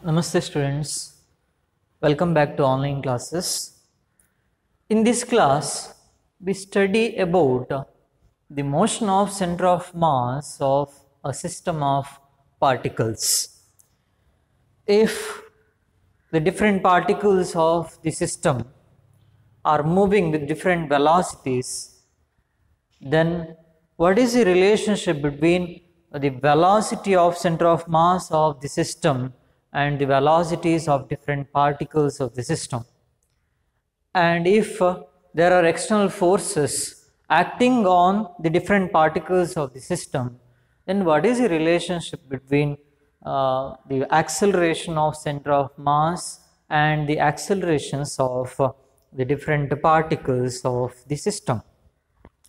Namaste students, welcome back to online classes. In this class, we study about the motion of center of mass of a system of particles. If the different particles of the system are moving with different velocities, then what is the relationship between the velocity of center of mass of the system and the velocities of different particles of the system? And if there are external forces acting on the different particles of the system, then what is the relationship between the acceleration of center of mass and the accelerations of the different particles of the system?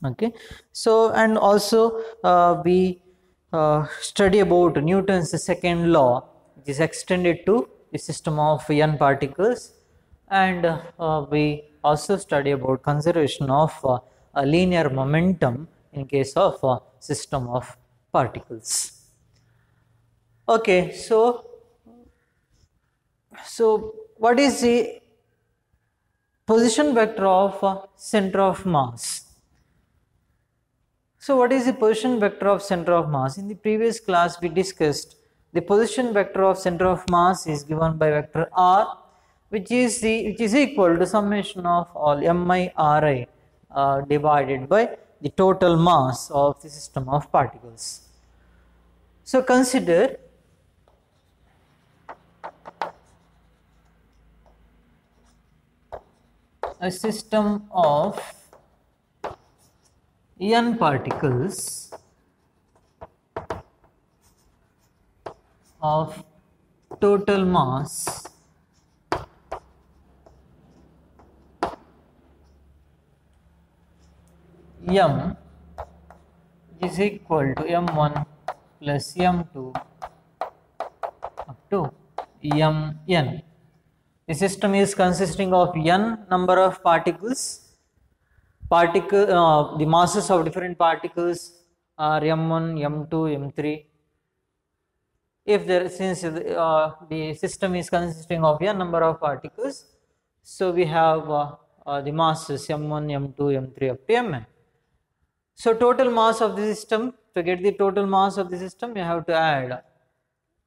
Okay, so and also we study about Newton's second law, which is extended to the system of n particles, and we also study about conservation of a linear momentum in case of system of particles. Okay, so what is the position vector of center of mass? So what is the position vector of center of mass? In the previous class we discussed the position vector of center of mass is given by vector r, which is equal to summation of all mi ri divided by the total mass of the system of particles. So consider a system of n particles of total mass m is equal to m1 plus m2 up to mn. The system is consisting of n number of particles. The masses of different particles are m1, m2, m3. Since the system is consisting of n number of particles, so we have the masses m1, m2, m3 up to mn. So total mass of the system, to get the total mass of the system, you have to add,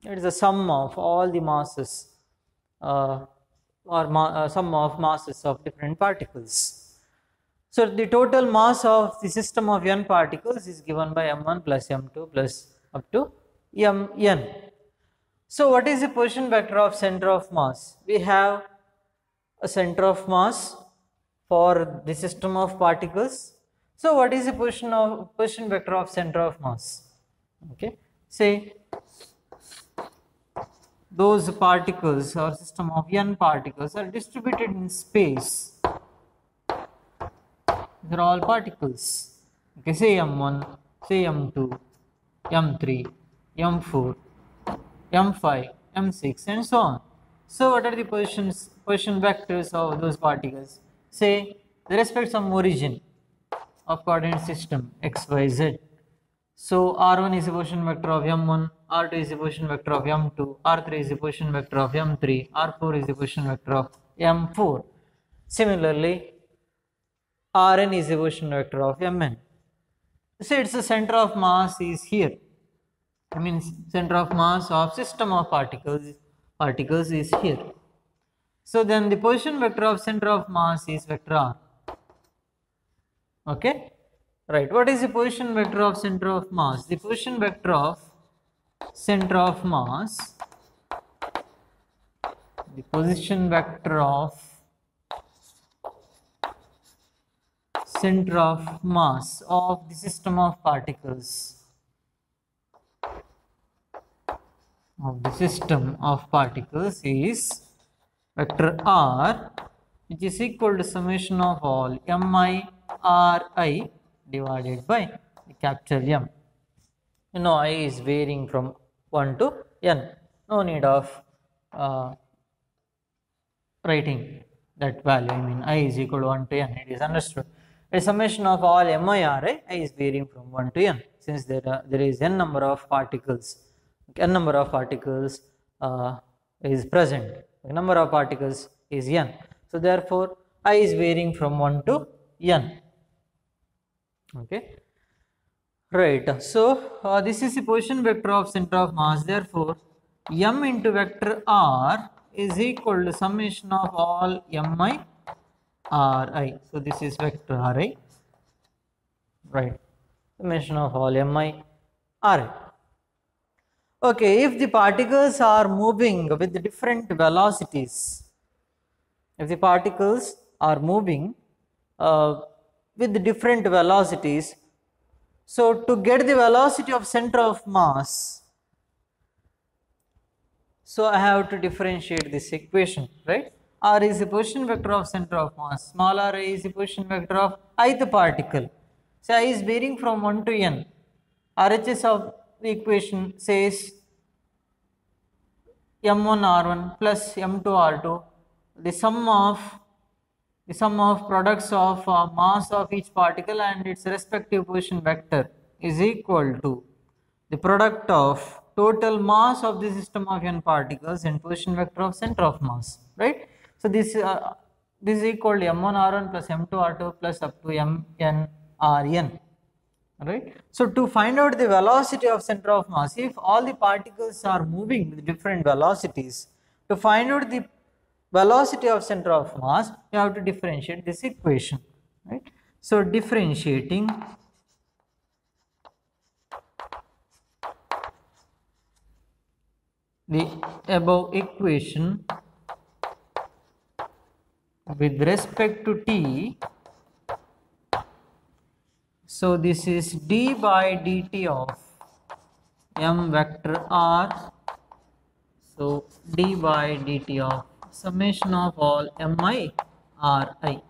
it is the sum of all the masses sum of masses of different particles. So the total mass of the system of n particles is given by m1 plus m2 plus up to mn. So what is the position vector of center of mass? We have a center of mass for the system of particles. So what is the position vector of center of mass? Okay, say those particles or system of n particles are distributed in space. These are all particles. Okay, say m1, say m2, m3, m4, m5, m6 and so on. So what are the position vectors of those particles? Say they respect some origin of coordinate system x, y, z. So r1 is the position vector of m1, r2 is the position vector of m2, r3 is the position vector of m3, r4 is the position vector of m4. Similarly, Rn is the position vector of Mn. So its the center of mass is here. I mean center of mass of system of particles is here. So then the position vector of center of mass is vector r. Okay, right. What is the position vector of center of mass? The position vector of center of mass, the position vector of center of mass of the system of particles is vector r, which is equal to summation of all mi ri divided by the capital M. You know, I is varying from 1 to n. No need of writing that value. I mean I is equal to 1 to n. It is understood. A summation of all mi ri, I is varying from 1 to n, since there is n number of particles is present, the number of particles is n. So therefore I is varying from 1 to n. Okay, right. So this is the position vector of center of mass. Therefore m into vector r is equal to summation of all mi ri. So this is vector ri, right, summation of all mi ri. Okay, if the particles are moving with different velocities, if the particles are moving with different velocities, so to get the velocity of center of mass, so I have to differentiate this equation, right? R is the position vector of center of mass, small r is the position vector of ith particle. So I is varying from 1 to n. RHS of the equation says m1 r1 plus m2 r2, the sum of products of mass of each particle and its respective position vector is equal to the product of total mass of the system of n particles and position vector of center of mass, right? So this is equal to m1 r1 plus m2 r2 plus up to mn rn, right? So to find out the velocity of center of mass, if all the particles are moving with different velocities, to find out the velocity of center of mass, you have to differentiate this equation, right? So differentiating the above equation with respect to t, so this is d by dt of m vector r, so d by dt of summation of all mi ri.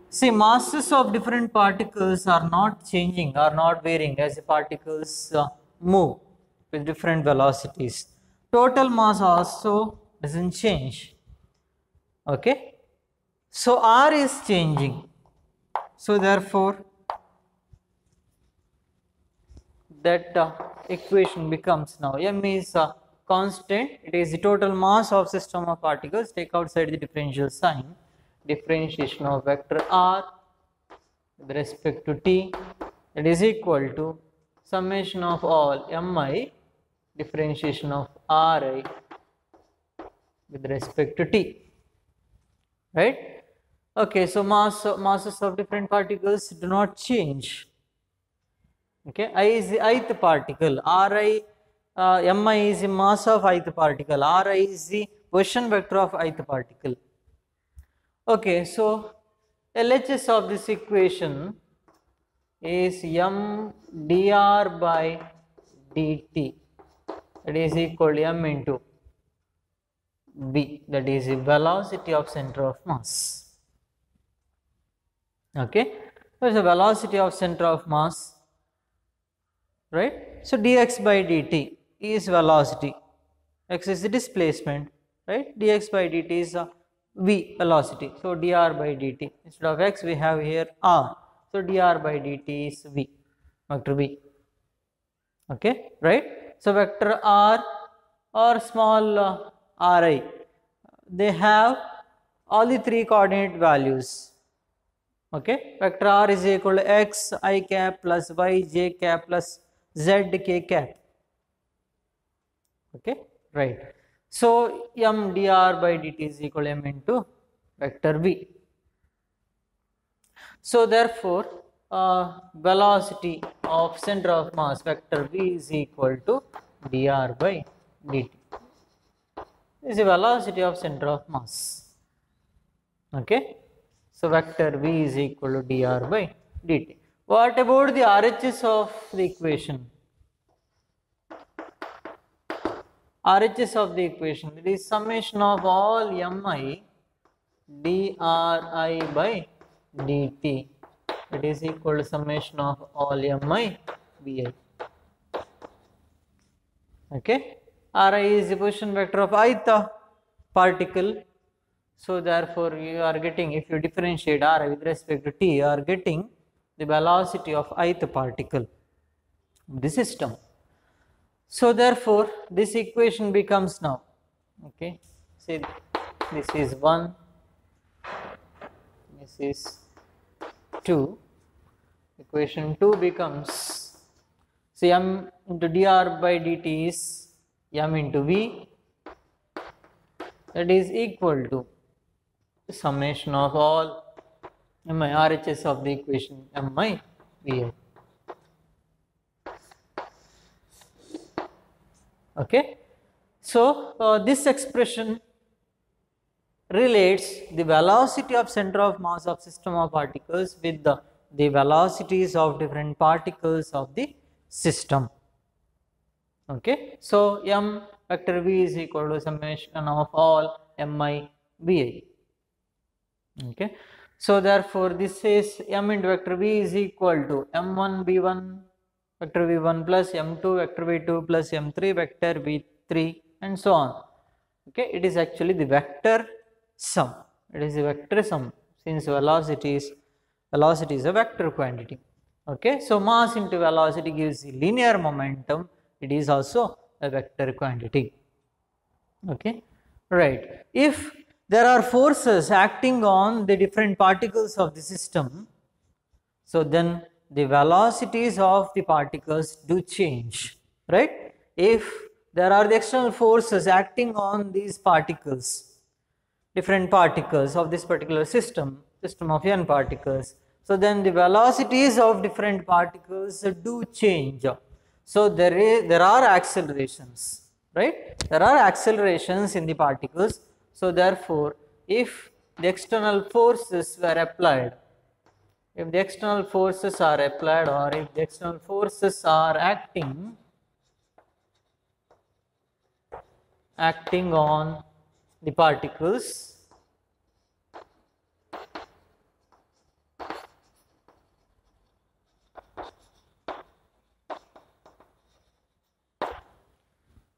See, masses of different particles are not changing, are not varying as the particles move with different velocities. Total mass also doesn't change. Okay, so r is changing. So therefore that equation becomes, now m is constant, it is the total mass of system of particles, take outside the differential sign, differentiation of vector r with respect to t, that is equal to summation of all mi differentiation of ri with respect to t, right? Okay, so masses of different particles do not change. Okay, I is the ith particle, ri, mi is the mass of ith particle, ri is the position vector of ith particle. Okay, so LHS of this equation is m dr by dt, that is equal to m into v, that is the velocity of center of mass. Okay, what is the velocity of center of mass, right? So dx by dt is velocity, x is the displacement, right? Dx by dt is v, velocity. So dr by dt, instead of x we have here r, so dr by dt is v, vector v. Okay, right? So vector r or small ri, they have all the three coordinate values. Okay, vector r is equal to x I cap plus y j cap plus z k cap. Okay, right. So m dr by dt is equal to m into vector v. So therefore velocity of center of mass vector v is equal to dr by dt. This is the velocity of center of mass. Okay, so vector v is equal to dr by dt. What about the RHS of the equation? RHS of the equation, it is summation of all mi dri by dt, it is equal to summation of all mi vi. Okay, ri is the position vector of ith particle, so therefore you are getting, if you differentiate ri with respect to t, you are getting the velocity of ith particle of the system. So therefore this equation becomes now, okay, say this is 1, this is 2, equation 2 becomes, so m into dr by dt is m into v, that is equal to the summation of all mi RHS of the equation mi vi. Okay, so this expression relates the velocity of center of mass of system of particles with the velocities of different particles of the system. Okay, so m vector v is equal to summation of all mi vi. Okay, so therefore this is m into vector v is equal to m1 v1 vector v1 plus m2 vector v2 plus m3 vector v3 and so on. Okay, it is actually the vector sum, it is a vector sum, since velocity is a vector quantity. Okay, so mass into velocity gives the linear momentum, it is also a vector quantity. Okay, right. If there are forces acting on the different particles of the system, so then the velocities of the particles do change, right? If there are the external forces acting on these particles, different particles of this particular system of n particles, so then the velocities of different particles do change. So there are accelerations, right? There are accelerations in the particles. So therefore, if the external forces were applied, if the external forces are applied, or if the external forces are acting on the particles,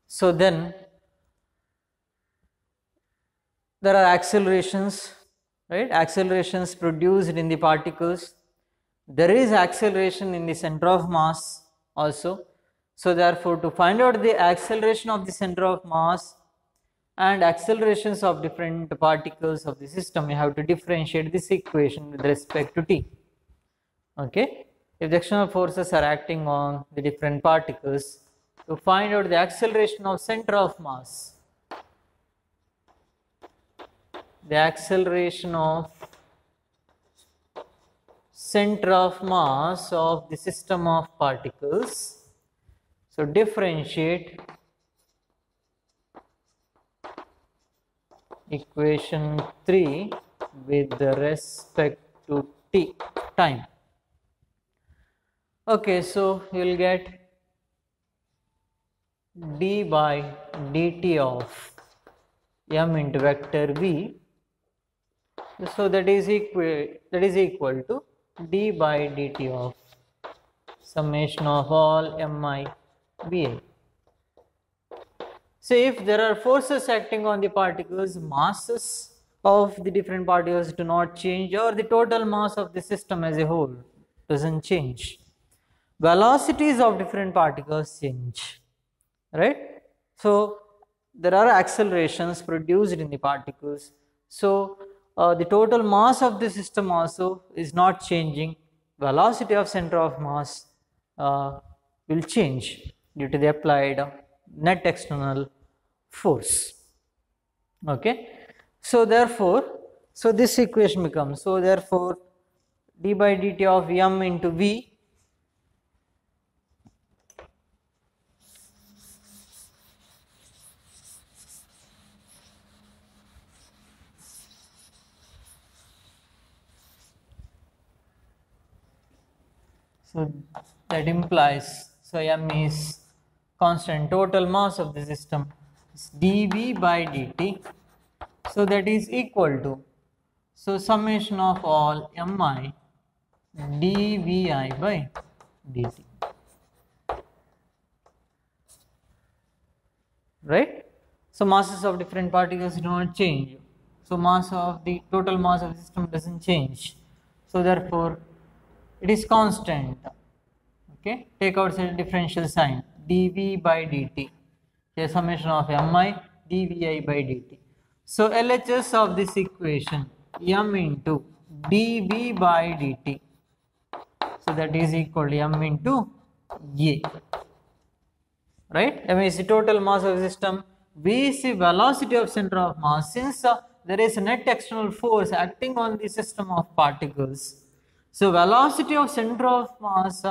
so then there are accelerations, right? Accelerations produced in the particles. There is acceleration in the center of mass also. So therefore, to find out the acceleration of the center of mass and accelerations of different particles of the system, you have to differentiate this equation with respect to t. Okay, if the external forces are acting on the different particles, to find out the acceleration of center of mass, the acceleration of center of mass of the system of particles, so differentiate equation 3 with respect to t time. Okay, so you will get d by dt of m into vector v, so that is equal to d by dt of summation of all mi vi. So if there are forces acting on the particles, masses of the different particles do not change, or the total mass of the system as a whole doesn't change. Velocities of different particles change, right? So there are accelerations produced in the particles. So the total mass of the system also is not changing. Velocity of center of mass will change due to the applied net external force. Okay, so therefore, so this equation becomes, so therefore d by dt of m into v so that implies, so m is constant, total mass of the system is dv by dt, so that is equal to, so summation of all mi dvi by dt, right? So masses of different particles do not change, so mass of the total mass of the system doesn't change, so therefore it is constant. Okay, take out the differential sign, dv by dt. A summation of mi dvi by dt. So LHS of this equation m into dv by dt. So that is equal to m into a. Right? M is the total mass of the system. V is the velocity of center of mass. Since there is a net external force acting on the system of particles, so velocity of center of mass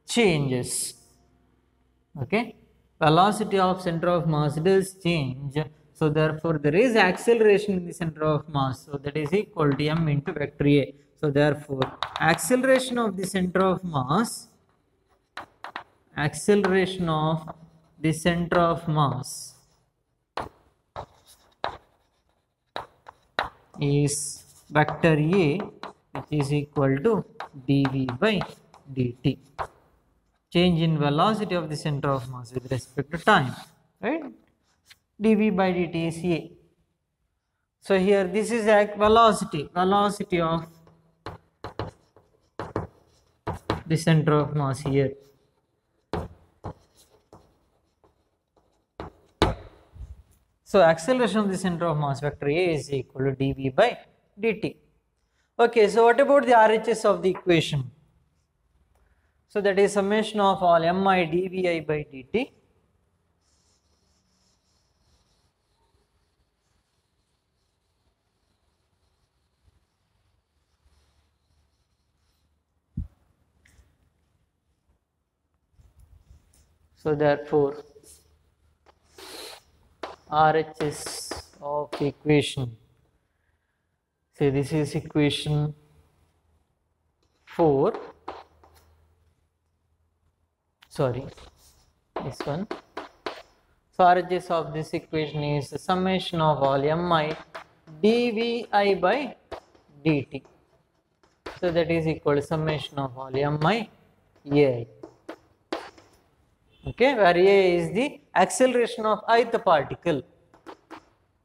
changes. Okay, velocity of center of mass does change. So therefore there is acceleration in the center of mass. So that is equal to m into vector a. So therefore acceleration of the center of mass is vector a, which is equal to dv by dt. Change in velocity of the center of mass with respect to time, right? dv by dt is a. So here this is a velocity of the center of mass here. So acceleration of the center of mass vector a is equal to dv by dt. Okay, so what about the RHS of the equation? So that is summation of all mi dvi by dt. So therefore RHS of the equation, say this is equation 4, sorry, this one. So RHS of this equation is the summation of all mi dvi by dt. So that is equal to summation of all mi ai. Okay, where a is the acceleration of ith particle.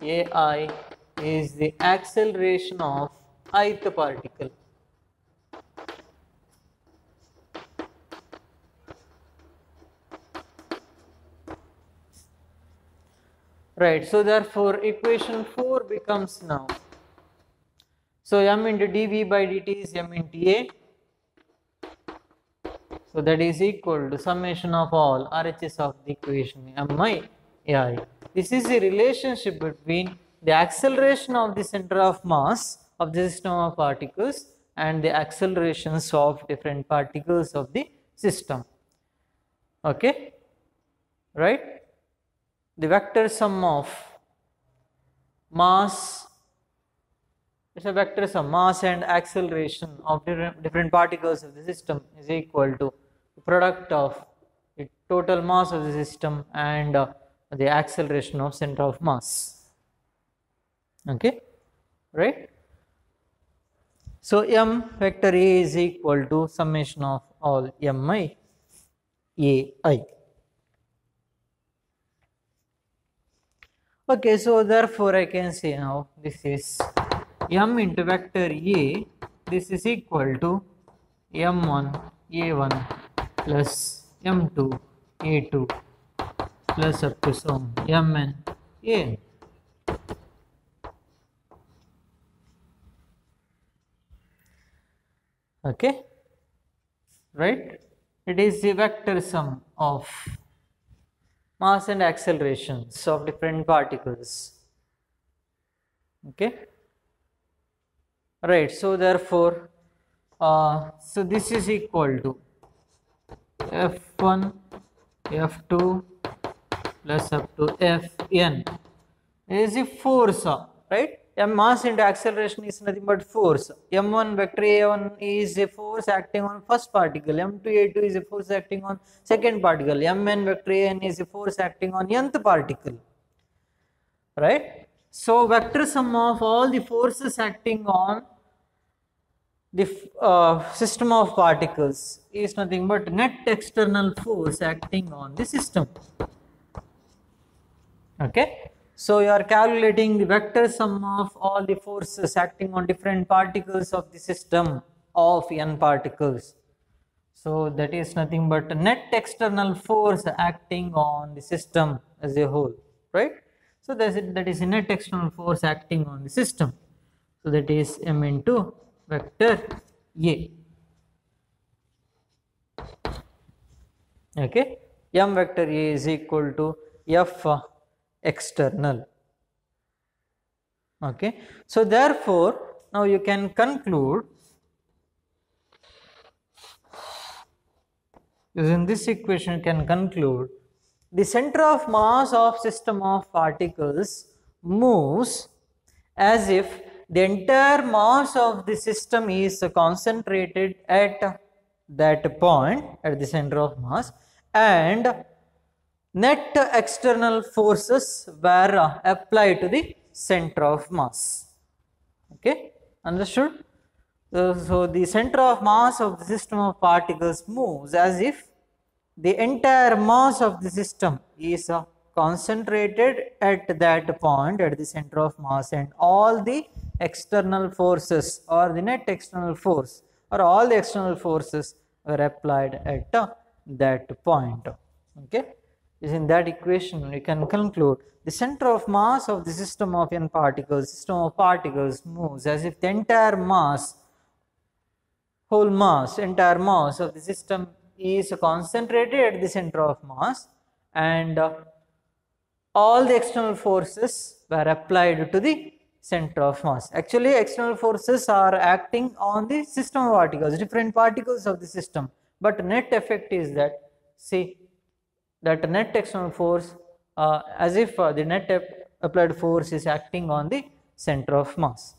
ai is the acceleration of ith particle. Right, so therefore equation 4 becomes now, so m into dv by dt is m into a. So that is equal to summation of all RHS of the equation mi ai. This is the relationship between the acceleration of the center of mass of the system of particles and the accelerations of different particles of the system. Okay, right? The vector sum of mass, it's a vector sum, mass and acceleration of different particles of the system is equal to the product of the total mass of the system and the acceleration of center of mass. Okay, right? So m vector a is equal to summation of all mi ai. Okay, so therefore I can say now this is m into vector a, this is equal to m1 a1 plus m2 a2 plus up to so mn an. Okay, right? It is the vector sum of mass and accelerations of different particles. Okay, right? So therefore so this is equal to f1 f2 plus up to fn is the force, right? Mass into acceleration is nothing but force. m1 vector a1 is a force acting on first particle, m2 a2 is a force acting on second particle, mn vector an is a force acting on nth particle, right? So vector sum of all the forces acting on the system of particles is nothing but net external force acting on the system. Okay, so you are calculating the vector sum of all the forces acting on different particles of the system of n particles. So that is nothing but net external force acting on the system as a whole, right? So that is a net external force acting on the system. So that is m into vector A. Okay, m vector A is equal to F external. Okay, so therefore now you can conclude using this equation, you can conclude the center of mass of system of particles moves as if the entire mass of the system is concentrated at that point at the center of mass, and net external forces were applied to the center of mass. Okay, understood? So the center of mass of the system of particles moves as if the entire mass of the system is concentrated at that point at the center of mass, and all the external forces or the net external force or all the external forces were applied at that point. Okay, using that equation we can conclude the center of mass of the system of n particles, system of particles moves as if the entire mass, whole mass, entire mass of the system is concentrated at the center of mass, and all the external forces were applied to the center of mass. Actually, external forces are acting on the system of particles, different particles of the system, but net effect is that, see, that net external force as if the net applied force is acting on the center of mass.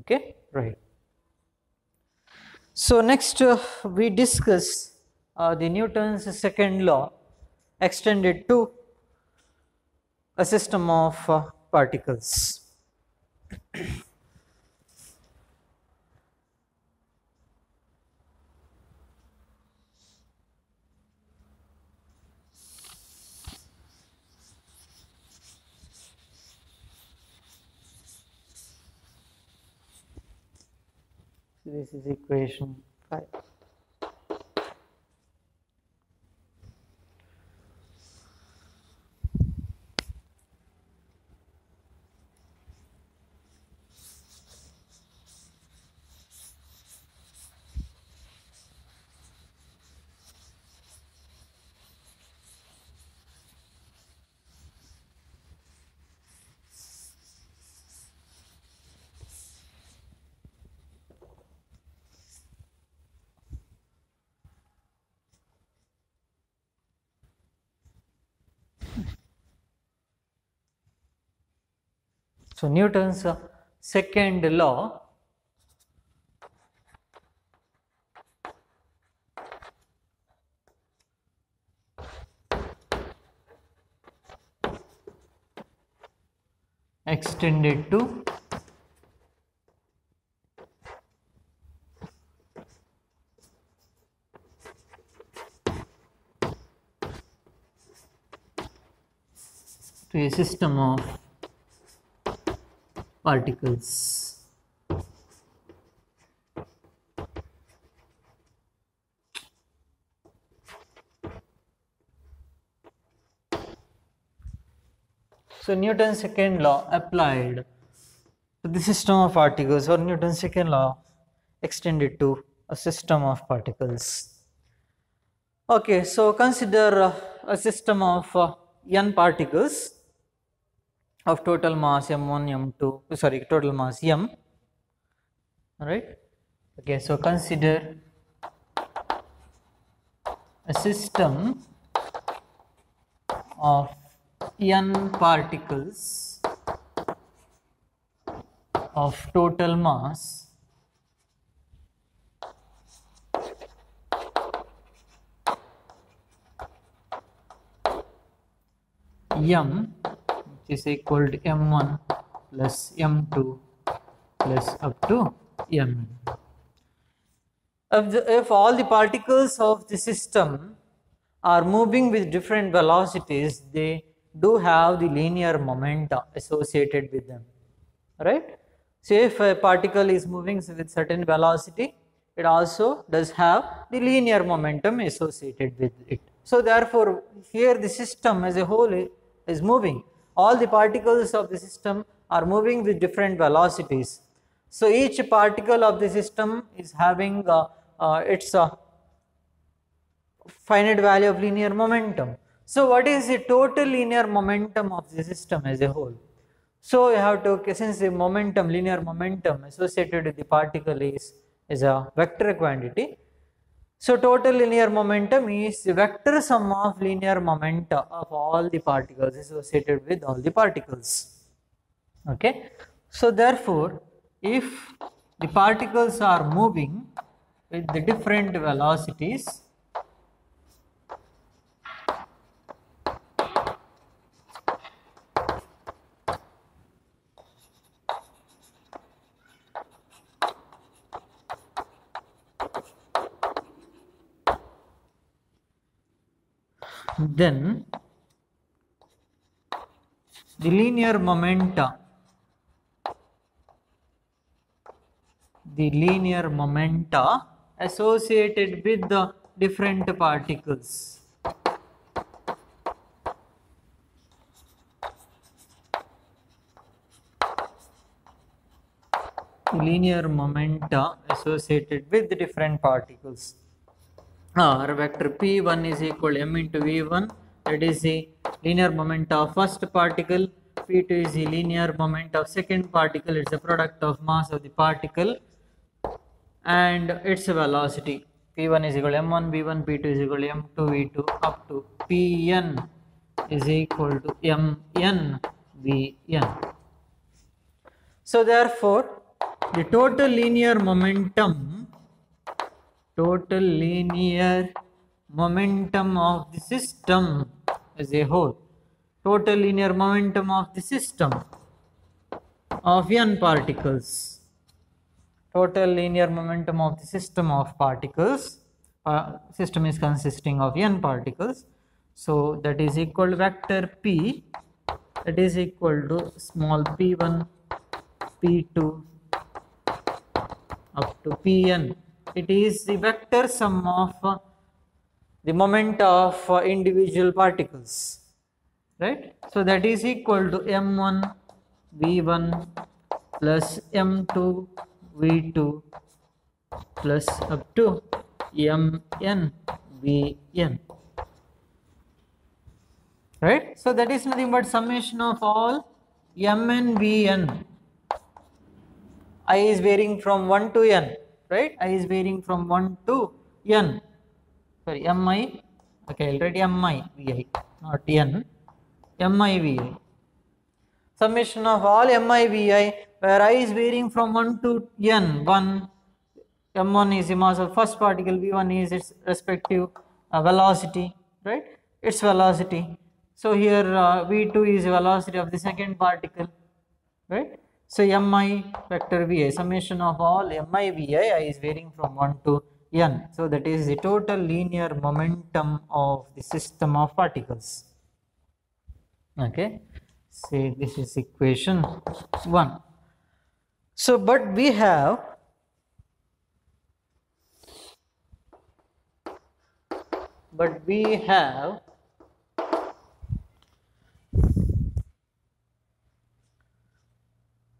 Okay, right. So next we discuss the Newton's second law extended to a system of particles. So this is equation 5. So Newton's second law extended to a system of particles. So Newton's second law applied to the system of particles, or Newton's second law extended to a system of particles. Okay, so consider a system of n particles of total mass m1, m2, sorry, total mass m, alright. Okay, so consider a system of n particles of total mass m, which is equal to m1 plus m2 plus up to mn. If all the particles of the system are moving with different velocities, they do have the linear momenta associated with them, right? So if a particle is moving with certain velocity, it also does have the linear momentum associated with it. So therefore, here the system as a whole is moving. All the particles of the system are moving with different velocities. So each particle of the system is having its finite value of linear momentum. So what is the total linear momentum of the system as a whole? So you have to, since the momentum, linear momentum associated with the particle is a vector quantity. So total linear momentum is the vector sum of linear momenta of all the particles associated with all the particles. Okay. So therefore, if the particles are moving with the different velocities, then the linear momenta associated with the different particles or vector p1 is equal to m into v1, that is the linear moment of first particle, p2 is the linear moment of second particle, it's the product of mass of the particle and its velocity. p1 is equal to m1 v1, p2 is equal to m2 v2 up to pn is equal to mn vn. So therefore, the total linear momentum of the system as a whole, total linear momentum of the system of n particles, total linear momentum of the system of particles, system is consisting of n particles, so that is equal to vector p, that is equal to small p1 p2 up to pn. It is the vector sum of the moment of individual particles, right? So that is equal to m1 v1 plus m2 v2 plus up to mn vn, right? So that is nothing but summation of all mn vn. I is varying from 1 to n, right? I is varying from 1 to n. Sorry, mi. Okay, I'll write mi vi, not n. Mi vi. Summation of all mi vi, where I is varying from 1 to n. 1, m1 is the mass of first particle, v1 is its respective velocity, right? Its velocity. So here v2 is the velocity of the second particle, right? So mi vector vi, summation of all mi vi, I is varying from 1 to n. So that is the total linear momentum of the system of particles. Okay, say this is equation 1. So but we have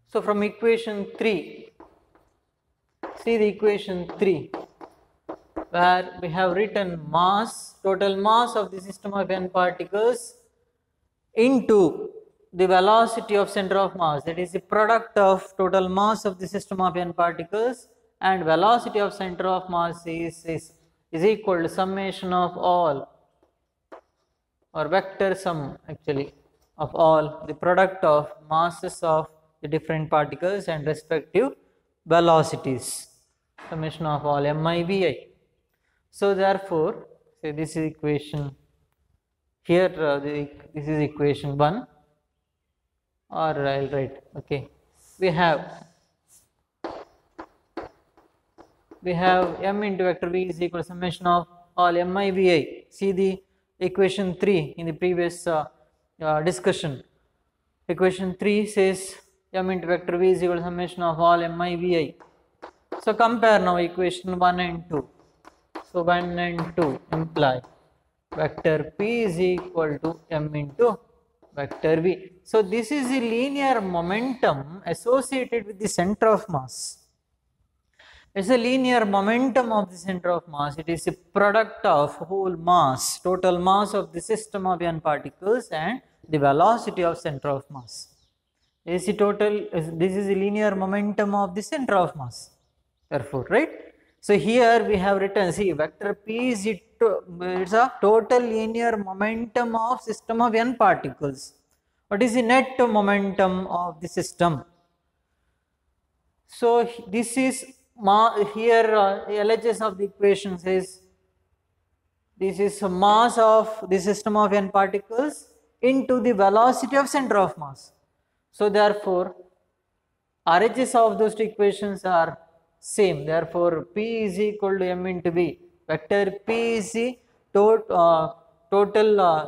so from equation 3, see the equation 3, where we have written mass, total mass of the system of n particles into the velocity of center of mass, that is the product of total mass of the system of n particles and velocity of center of mass is equal to summation of all, or vector sum actually, of all the product of masses of the different particles and respective velocities, summation of all mi vi. So therefore, say this is equation, here this is equation 1, or I'll write, okay, we have m into vector v is equal to summation of all mi vi. See the equation 3 in the previous discussion. Equation 3 says m into vector v is equal to summation of all mi vi. So compare now equation 1 and 2. So 1 and 2 imply vector P is equal to m into vector V. So this is the linear momentum associated with the center of mass. It's a linear momentum of the center of mass. It is a product of whole mass, total mass of the system of n particles and the velocity of center of mass. This is the linear momentum of the center of mass. Therefore, right? So here we have written, see, vector P is it's a total linear momentum of system of n particles. What is the net momentum of the system? So this is here LHS of the equation says this is mass of the system of n particles into the velocity of center of mass. So therefore RHS of those two equations are same. Therefore P is equal to m into V. Vector P is the total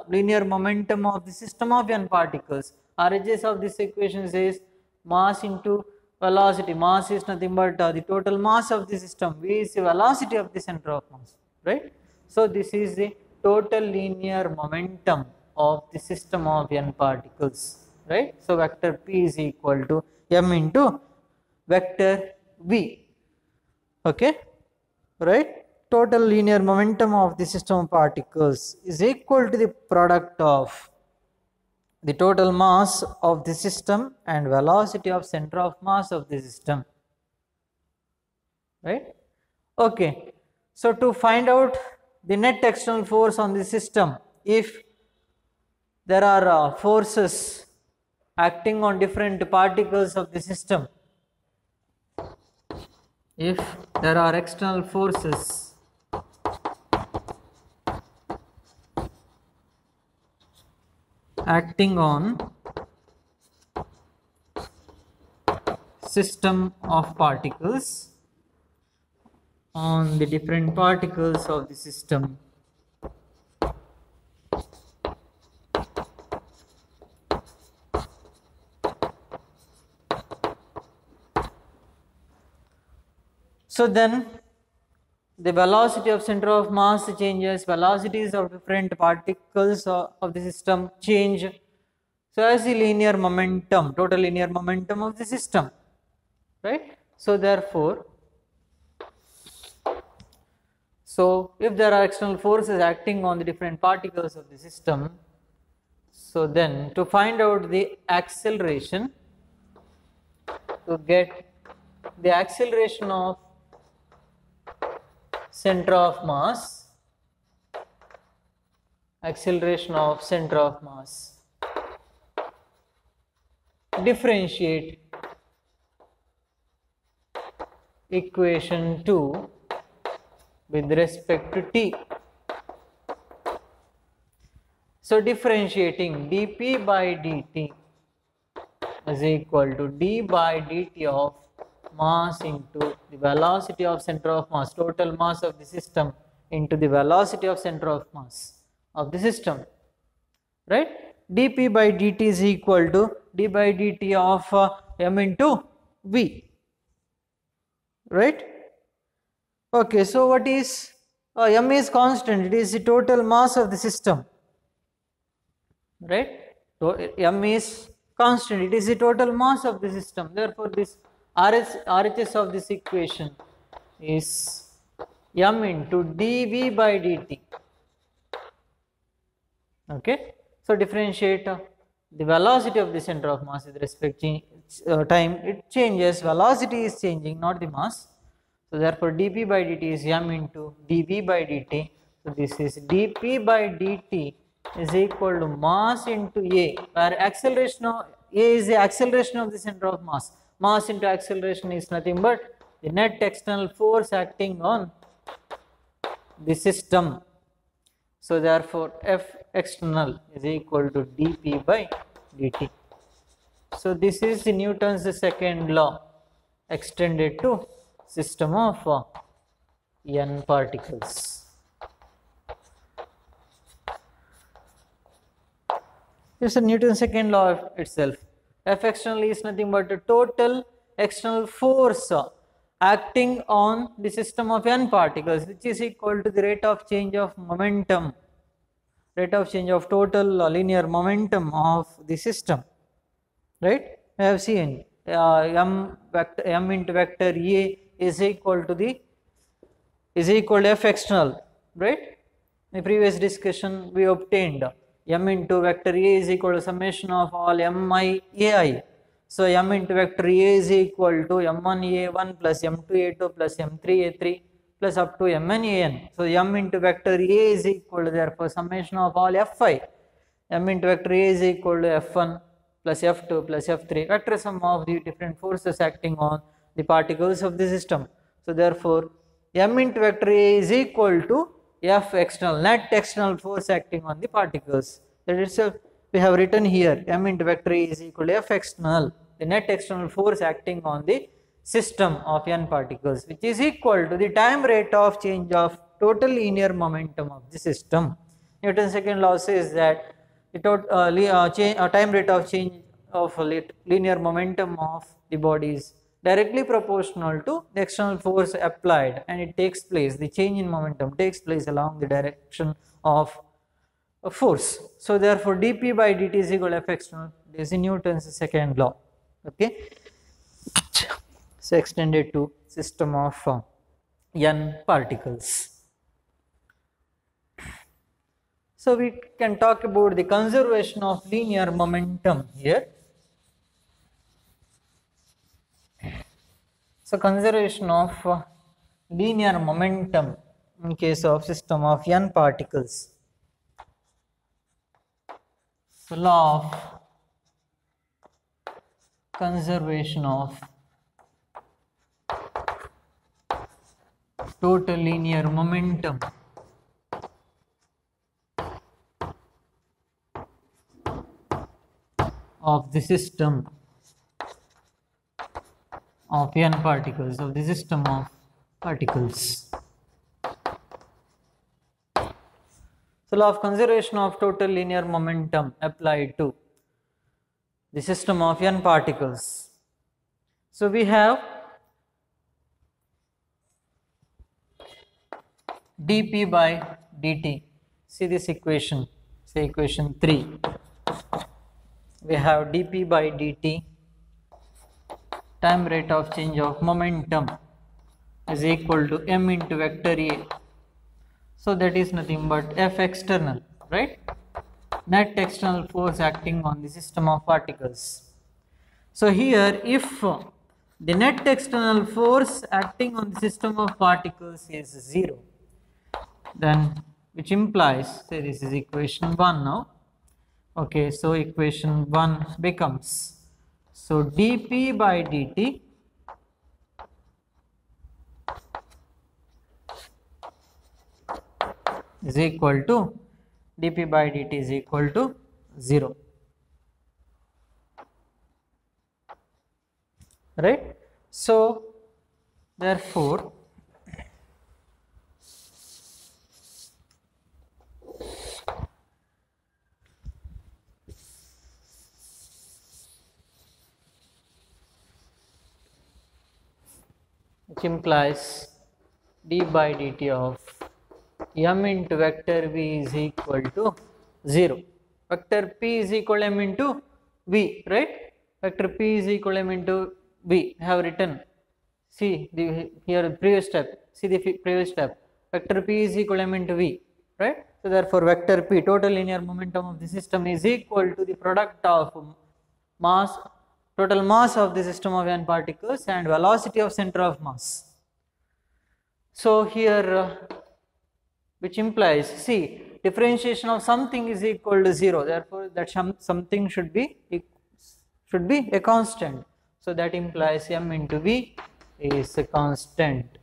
linear momentum of the system of n particles. RHS of this equation says mass into velocity. Mass is nothing but the total mass of the system. V is the velocity of the center of mass, right? So this is the total linear momentum of the system of n particles, right? So vector P is equal to m into vector V, okay, right? Total linear momentum of the system of particles is equal to the product of the total mass of the system and velocity of center of mass of the system, right? Okay, so to find out the net external force on the system, if there are forces acting on different particles of the system, if there are external forces acting on system of particles on the different particles of the system, so then the velocity of center of mass changes, velocities of different particles of the system change, so as the linear momentum, total linear momentum of the system, right? So therefore, so if there are external forces acting on the different particles of the system, so then to find out the acceleration, to get the acceleration of center of mass, differentiate equation 2 with respect to t. So differentiating dp by dt is equal to d by dt of mass into the velocity of center of mass, total mass of the system into the velocity of center of mass of the system, right? dp by dt is equal to d by dt of m into v, right? Okay, so what is m is constant, it is the total mass of the system, right? So m is constant, it is the total mass of the system. Therefore this RHS of this equation is m into dv by dt, okay? So differentiate the velocity of the center of mass with respect to time, it changes, velocity is changing, not the mass. So therefore dp by dt is m into dv by dt. So this is dp by dt is equal to mass into a, where acceleration of a is the acceleration of the center of mass. Mass into acceleration is nothing but the net external force acting on the system. So therefore F external is equal to dp by dt. So this is the Newton's second law extended to system of n particles. This is Newton's second law itself. F external is nothing but a total external force acting on the system of n particles, which is equal to the rate of change of momentum, rate of change of total linear momentum of the system, right? I have seen m into vector A is equal to f external, right? In the previous discussion we obtained m into vector A is equal to summation of all mi ai. So m into vector A is equal to m1a1 plus m2a2 plus m3a3 plus up to mn. So m into vector A is equal to, therefore, summation of all fi. M into vector A is equal to f1 plus f2 plus f3, vector sum of the different forces acting on the particles of the system. So therefore m into vector A is equal to f external, net external force acting on the particles. That itself we have written here, m into vector A is equal to f external, the net external force acting on the system of n particles, which is equal to the time rate of change of total linear momentum of the system. Newton's second law says that the time rate of change of linear momentum of the body is directly proportional to the external force applied, and it takes place, the change in momentum takes place along the direction of a force. So therefore dp by dt is equal to f external. This is Newton's second law. Okay, so extended to system of n particles. So we can talk about the conservation of linear momentum here. So conservation of linear momentum in case of system of n particles. So law of conservation of total linear momentum of the system of n particles, of the system of particles. So law of conservation of total linear momentum applied to the system of n particles. So we have dp by dt. See this equation, say equation 3. We have dp by dt, time rate of change of momentum is equal to m into vector A. So that is nothing but f external, right? Net external force acting on the system of particles. So here, if the net external force acting on the system of particles is 0, then which implies, say this is equation 1 now. Okay, so equation 1 becomes, so dp by dt is equal to, dp by dt is equal to 0, right? So therefore which implies d by dt of m into vector v is equal to 0. Vector p is equal to m into v, right? Vector p is equal to m into v. I have written, see here the previous step, see the previous step, vector p is equal to m into v, right? So therefore vector p, total linear momentum of the system, is equal to the product of mass, total mass of the system of n particles and velocity of center of mass. So here which implies, see, differentiation of something is equal to 0, therefore that something should be a constant. So that implies m into v is a constant.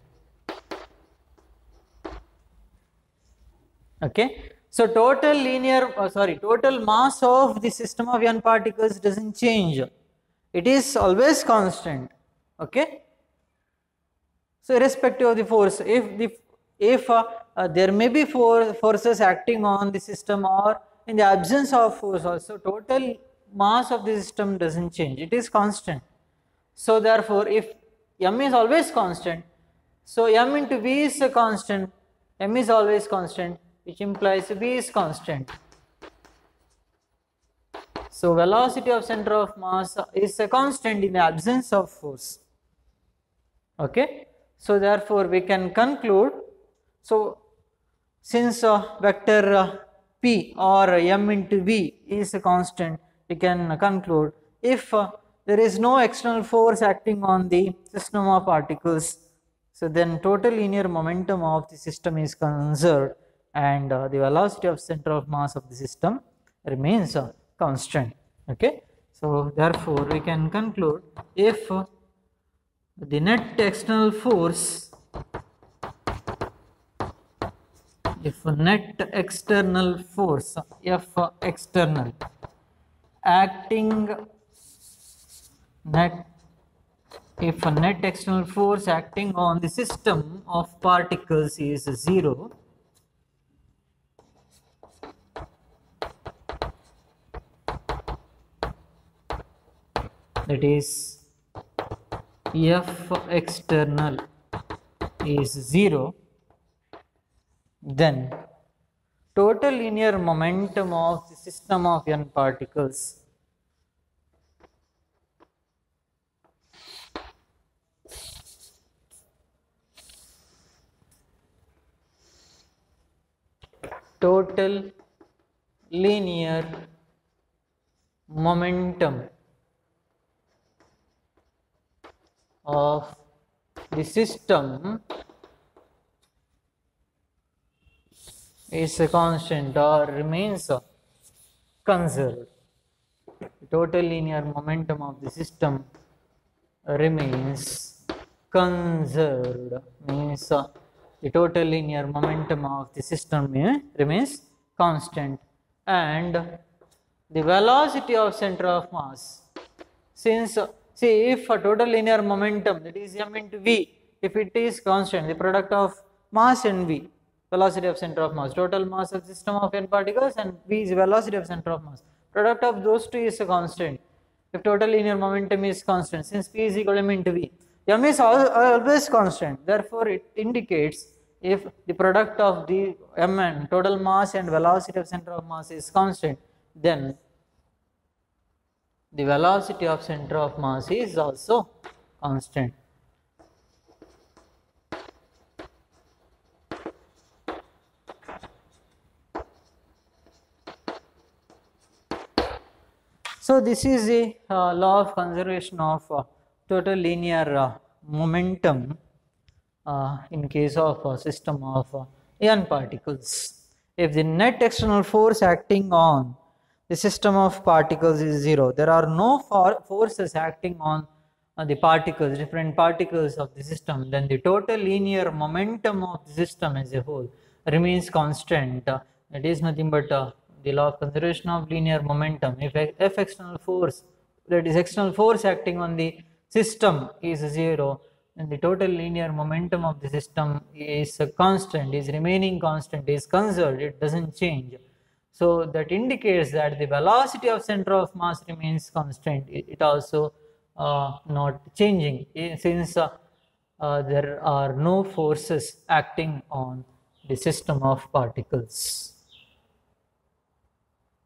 Okay, so total mass of the system of n particles doesn't change, it is always constant. Okay, so irrespective of the force, if there may be forces acting on the system, or in the absence of force also, total mass of the system doesn't change, it is constant. So therefore if m is always constant. So m into v is a constant, m is always constant, which implies v is constant. So velocity of center of mass is a constant in the absence of force. Okay. So therefore we can conclude, so since vector p or m into v is a constant, we can conclude if there is no external force acting on the system of particles, so then total linear momentum of the system is conserved and the velocity of center of mass of the system remains constant. Okay. So therefore we can conclude if the net external force, if net external force F external acting net, if a net external force acting on the system of particles is 0, that is F external is 0, then total linear momentum of the system of n particles total linear momentum of the system is a constant or remains conserved. The total linear momentum of the system remains conserved, means the total linear momentum of the system remains constant, and the velocity of center of mass, since see if a total linear momentum, that is m into v, if it is constant, the product of mass and v, velocity of center of mass, total mass of system of n particles, and v is velocity of center of mass, product of those two is a constant. If total linear momentum is constant, since p is equal to m into v, m is always constant, therefore it indicates if the product of the mn, total mass and velocity of center of mass, is constant, then the velocity of center of mass is also constant. So this is the law of conservation of total linear momentum in case of a system of n particles. If the net external force acting on the system of particles is 0, there are no forces acting on the particles, different particles of the system, then the total linear momentum of the system as a whole remains constant. It is nothing but the law of conservation of linear momentum. If F external force, that is external force acting on the system, is 0, then the total linear momentum of the system is constant, is remaining constant, is conserved, it doesn't change. So that indicates that the velocity of center of mass remains constant, it also not changing, since there are no forces acting on the system of particles.